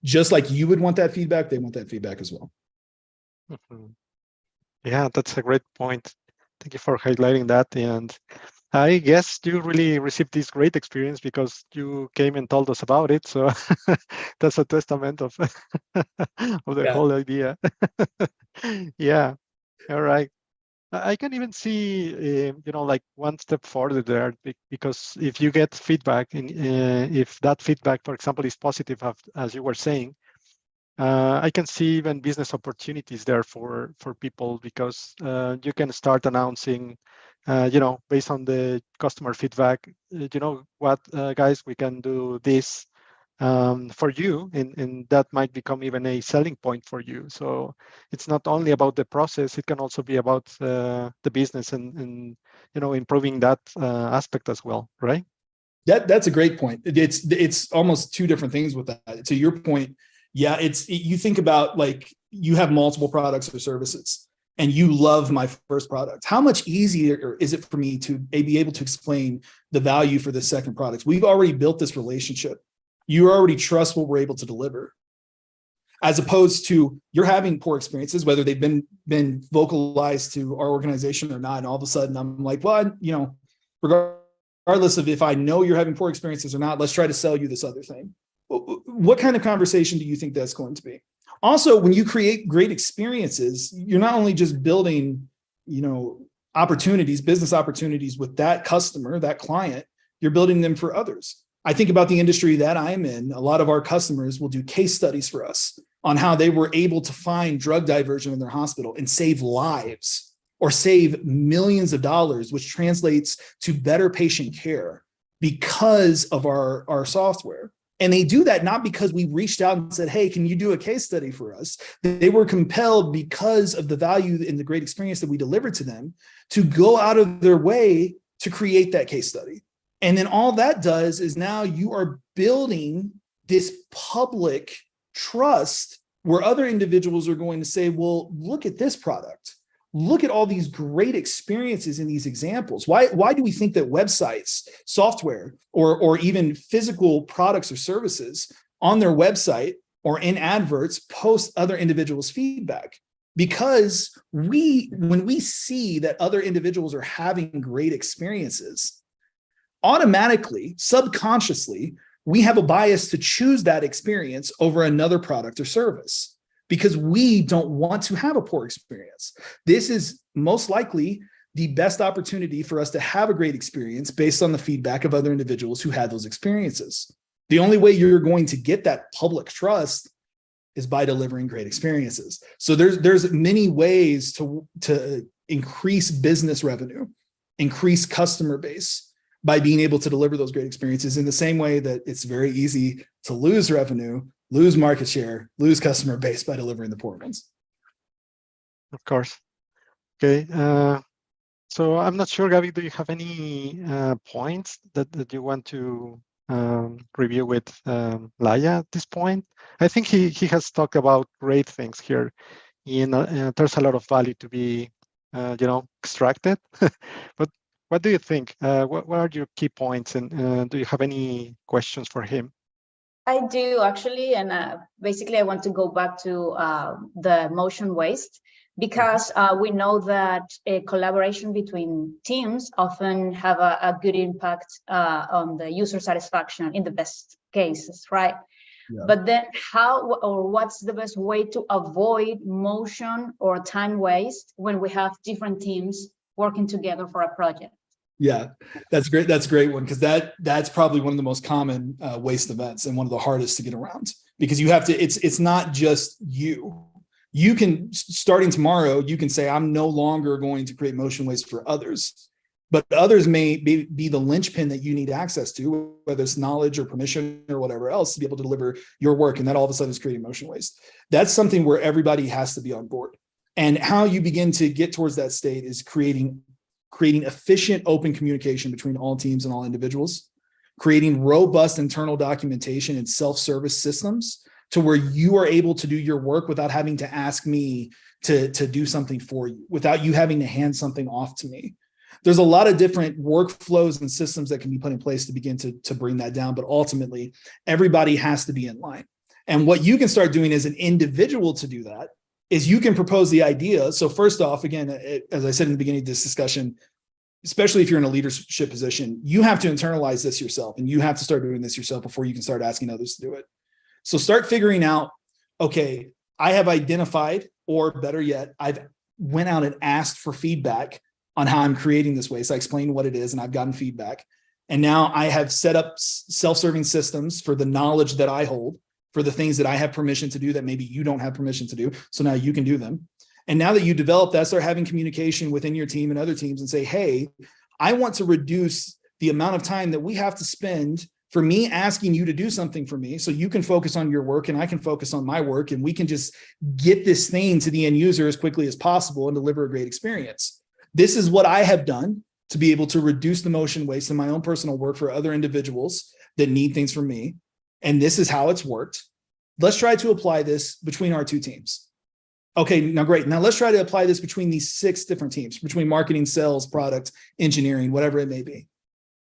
just like you would want that feedback, they want that feedback as well. Mm-hmm. Yeah, that's a great point. Thank you for highlighting that. And I guess you really received this great experience because you came and told us about it. So that's a testament of the whole idea. Yeah. All right. I can even see, like one step further there, because if you get feedback, and if that feedback, for example, is positive, as you were saying, I can see even business opportunities there for people, because you can start announcing, based on the customer feedback, what, guys, we can do this for you, and that might become even a selling point for you. So it's not only about the process, it can also be about the business and improving that aspect as well, right? That's a great point. It's almost 2 different things with that. To your point, yeah, you think about, like, you have multiple products or services and you love my first product. How much easier is it for me to be able to explain the value for the second product? We've already built this relationship. You already trust what we're able to deliver, as opposed to you're having poor experiences, whether they've been vocalized to our organization or not. And all of a sudden I'm like, well, regardless of if I know you're having poor experiences or not, let's try to sell you this other thing. What kind of conversation do you think that's going to be? Also, when you create great experiences, you're not only just building, business opportunities with that customer, that client, you're building them for others. I think about the industry that I'm in. A lot of our customers will do case studies for us on how they were able to find drug diversion in their hospital and save lives, or save millions of dollars, which translates to better patient care because of our software. And they do that not because we reached out and said, hey, can you do a case study for us? They were compelled, because of the value and the great experience that we delivered to them, to go out of their way to create that case study. And then all that does is now you are building this public trust where other individuals are going to say, well, look at this product. Look at all these great experiences in these examples. Why do we think that websites, software, or even physical products or services on their website or in adverts post other individuals' feedback? Because when we see that other individuals are having great experiences, automatically, subconsciously, we have a bias to choose that experience over another product or service because we don't want to have a poor experience. This is most likely the best opportunity for us to have a great experience based on the feedback of other individuals who had those experiences. The only way you're going to get that public trust is by delivering great experiences. So there's many ways to increase business revenue, increase customer base by being able to deliver those great experiences, in the same way that it's very easy to lose revenue, lose market share, lose customer base by delivering the poor ones. Of course. Okay. So I'm not sure, Gabby, do you have any points that you want to review with Laya at this point? I think he has talked about great things here. There's a lot of value to be, extracted. But what do you think? What are your key points, and do you have any questions for him? I do actually, and basically I want to go back to the motion waste, because we know that a collaboration between teams often have a good impact on the user satisfaction in the best cases, right? Yeah. But then how or what's the best way to avoid motion or time waste when we have different teams working together for a project? Yeah, that's great. That's a great one, because that's probably one of the most common waste events and one of the hardest to get around, because you have to, it's not just you. You can, starting tomorrow, you can say, I'm no longer going to create motion waste for others, but others may be the linchpin that you need access to, whether it's knowledge or permission or whatever else, to be able to deliver your work. And that all of a sudden is creating motion waste. That's something where everybody has to be on board. And how you begin to get towards that state is creating efficient open communication between all teams and all individuals, creating robust internal documentation and self-service systems to where you are able to do your work without having to ask me to do something for you, without you having to hand something off to me. There's a lot of different workflows and systems that can be put in place to begin to bring that down, but ultimately everybody has to be in line. And what you can start doing as an individual to do that is you can propose the idea. So first off, again, as I said in the beginning of this discussion, especially if you're in a leadership position, you have to internalize this yourself, and you have to start doing this yourself before you can start asking others to do it. So start figuring out, okay, I have identified, or better yet, I've went out and asked for feedback on how I'm creating this waste. I explained what it is and I've gotten feedback. And now I have set up self-serving systems for the knowledge that I hold, for the things that I have permission to do that maybe you don't have permission to do. So now you can do them. And now that you develop that, start having communication within your team and other teams and say, hey, I want to reduce the amount of time that we have to spend for me asking you to do something for me, so you can focus on your work and I can focus on my work, and we can just get this thing to the end user as quickly as possible and deliver a great experience. This is what I have done to be able to reduce the motion waste in my own personal work for other individuals that need things from me. And this is how it's worked. Let's try to apply this between our two teams. Okay, now great. Now let's try to apply this between these 6 different teams, between marketing, sales, product, engineering, whatever it may be.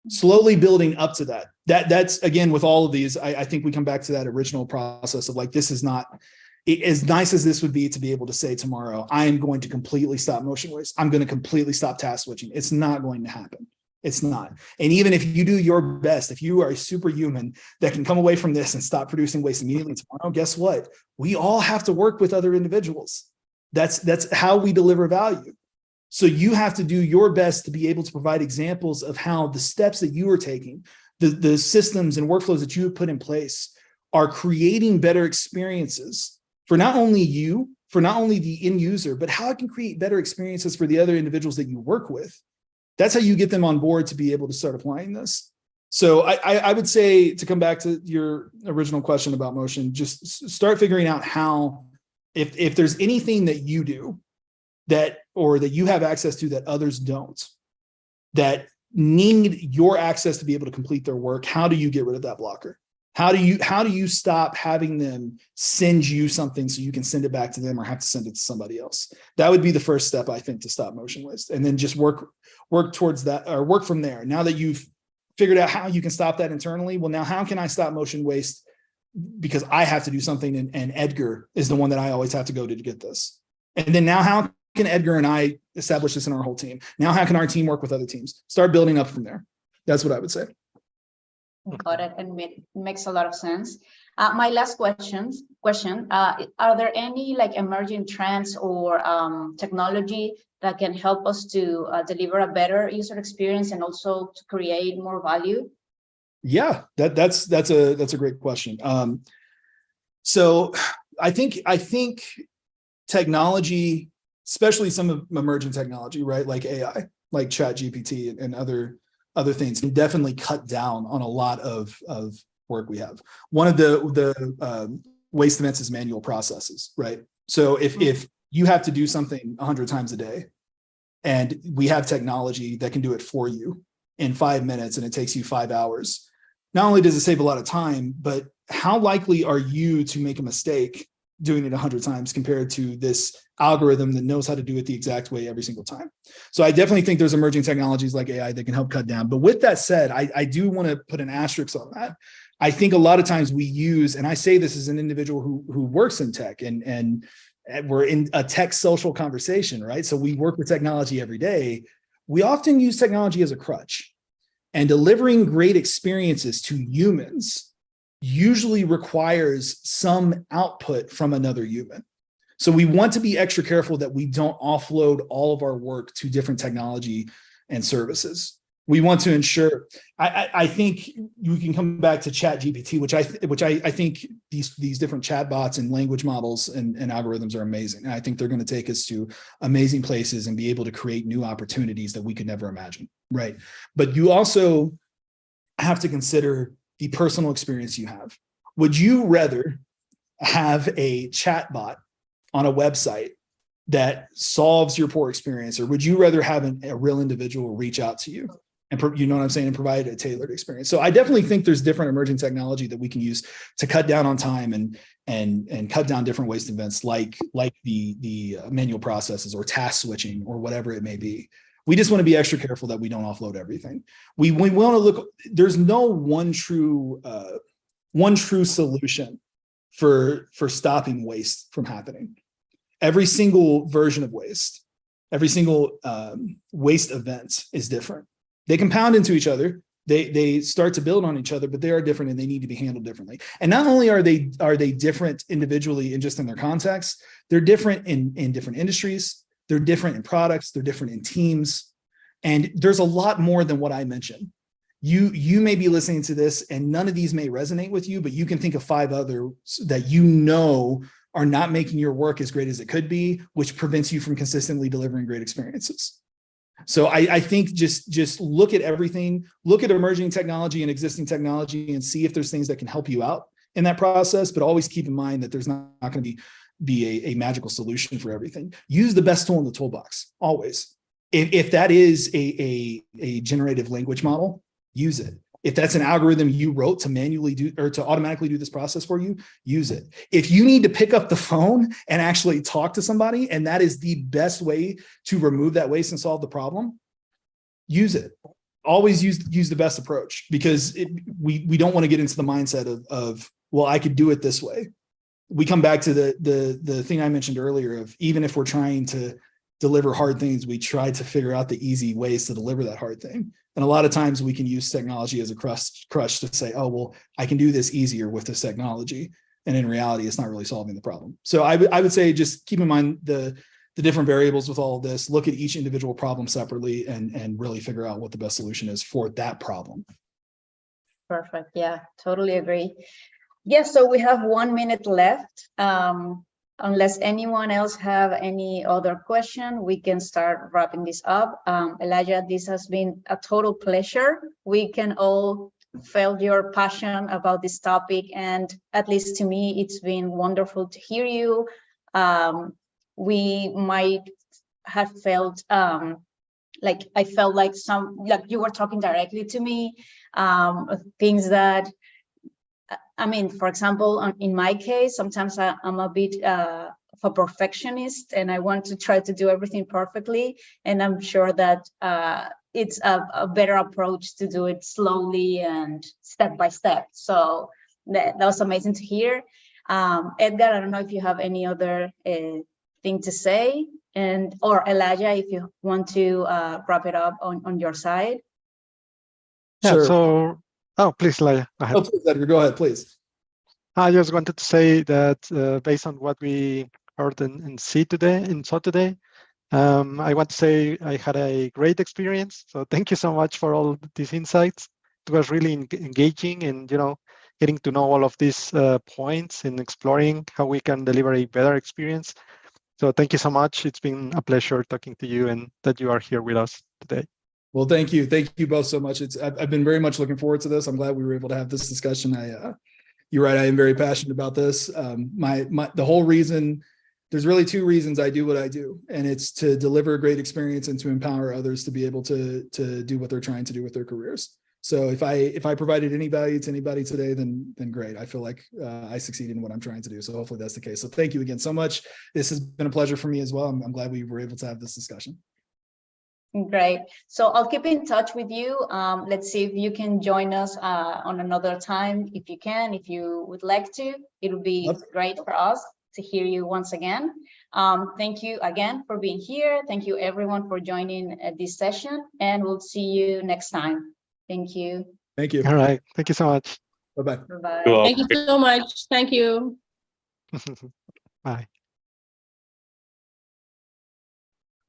Slowly building up to that. That's again, with all of these, I think we come back to that original process of like, this is not, as nice as this would be to be able to say tomorrow, I am going to completely stop motion waste. I'm going to completely stop task switching. It's not going to happen. It's not. And even if you do your best, if you are a superhuman that can come away from this and stop producing waste immediately tomorrow, guess what? We all have to work with other individuals. That's how we deliver value. So you have to do your best to be able to provide examples of how the steps that you are taking, the systems and workflows that you have put in place are creating better experiences for not only you, for not only the end user, but how it can create better experiences for the other individuals that you work with. That's how you get them on board to be able to start applying this. So I would say, to come back to your original question about motion, just start figuring out how, if there's anything that you do that you have access to that others don't, that need your access to be able to complete their work, how do you get rid of that blocker? How do you stop having them send you something so you can send it back to them or have to send it to somebody else? That would be the first step, I think, to stop motion waste. And then just work towards that, or work from there. Now that you've figured out how you can stop that internally, well, now how can I stop motion waste? Because I have to do something, and Edgar is the one that I always have to go to get this. And then now how can Edgar and I establish this in our whole team? Now how can our team work with other teams? Start building up from there. That's what I would say. Got it, and it makes a lot of sense. My last question: are there any like emerging trends or technology that can help us to deliver a better user experience and also to create more value? Yeah, that's a great question. So I think technology, especially some emerging technology, right, like AI, like ChatGPT and other things, can definitely cut down on a lot of work we have. One of the waste events is manual processes, right? So if you have to do something 100 times a day, and we have technology that can do it for you in 5 minutes, and it takes you 5 hours, not only does it save a lot of time, but how likely are you to make a mistake doing it 100 times compared to this algorithm that knows how to do it the exact way every single time? So I definitely think there's emerging technologies like AI that can help cut down. But with that said, I do want to put an asterisk on that. I think a lot of times we use, and I say this as an individual who works in tech, and we're in a tech social conversation, right? So we work with technology every day. We often use technology as a crutch, and delivering great experiences to humans usually requires some output from another human. So we want to be extra careful that we don't offload all of our work to different technology and services. We want to ensure, I think you can come back to ChatGPT, which I think these different chatbots and language models and algorithms are amazing. And I think they're going to take us to amazing places and be able to create new opportunities that we could never imagine, right? But you also have to consider the personal experience you have. Would you rather have a chatbot on a website that solves your poor experience, or would you rather have a real individual reach out to you and, you know what I'm saying, and provide a tailored experience? So I definitely think there's different emerging technology that we can use to cut down on time and cut down different waste events, like the manual processes or task switching or whatever it may be. We just want to be extra careful that we don't offload everything. We want to look. There's no one true solution for stopping waste from happening. Every single version of waste, every single waste event is different. They compound into each other. They start to build on each other, but they are different and they need to be handled differently. And not only are they different individually and just in their context, they're different in different industries. They're different in products. They're different in teams. And there's a lot more than what I mentioned. You may be listening to this and none of these may resonate with you, but you can think of 5 others that you know are not making your work as great as it could be, which prevents you from consistently delivering great experiences. So I think just look at everything, look at emerging technology and existing technology and see if there's things that can help you out in that process, but always keep in mind that there's not going to be a magical solution for everything. Use the best tool in the toolbox, always. If that is a generative language model, use it. If that's an algorithm you wrote to manually do or to automatically do this process for you, use it. If you need to pick up the phone and actually talk to somebody, and that is the best way to remove that waste and solve the problem, use it. Always use the best approach, because we don't want to get into the mindset of, well, I could do it this way. We come back to the thing I mentioned earlier of, even if we're trying to deliver hard things, we try to figure out the easy ways to deliver that hard thing. And a lot of times we can use technology as a crutch to say, oh, well, I can do this easier with this technology. And in reality, it's not really solving the problem. So I would say just keep in mind the different variables with all of this, look at each individual problem separately and really figure out what the best solution is for that problem. Perfect. Yeah, totally agree. Yes, so we have 1 minute left. Unless anyone else have any other question, we can start wrapping this up. Elijah, this has been a total pleasure. We can all feel your passion about this topic, and at least to me, it's been wonderful to hear you. We might have felt like I felt like you were talking directly to me, things that I mean, for example, in my case, sometimes I'm a bit of a perfectionist and I want to try to do everything perfectly. And I'm sure that it's a better approach to do it slowly and step by step. So that was amazing to hear. Edgar, I don't know if you have any other thing to say, and or Elijah, if you want to wrap it up on your side. Yeah, Sure. so, oh, please, Elijah, go ahead. Oh, please, Edgar, go ahead, please. I just wanted to say that based on what we heard and saw today, I want to say I had a great experience. So thank you so much for all these insights. It was really engaging, and getting to know all of these points and exploring how we can deliver a better experience. So thank you so much. It's been a pleasure talking to you and that you are here with us today. Well, thank you both so much. I've been very much looking forward to this. I'm glad we were able to have this discussion. You're right. I am very passionate about this. The whole reason, there's really two reasons I do what I do, and it's to deliver a great experience and to empower others to be able to do what they're trying to do with their careers. So if I provided any value to anybody today, then great. I feel like I succeeded in what I'm trying to do. So hopefully that's the case. So thank you again so much. This has been a pleasure for me as well. I'm glad we were able to have this discussion. Great. So I'll keep in touch with you. Let's see if you can join us on another time. If you can, if you would like to, it would be great for us to hear you once again. Thank you again for being here. Thank you everyone for joining this session, and we'll see you next time. Thank you. Thank you. All right. Thank you so much. Bye-bye. Bye-bye. Thank you so much. Thank you. Bye.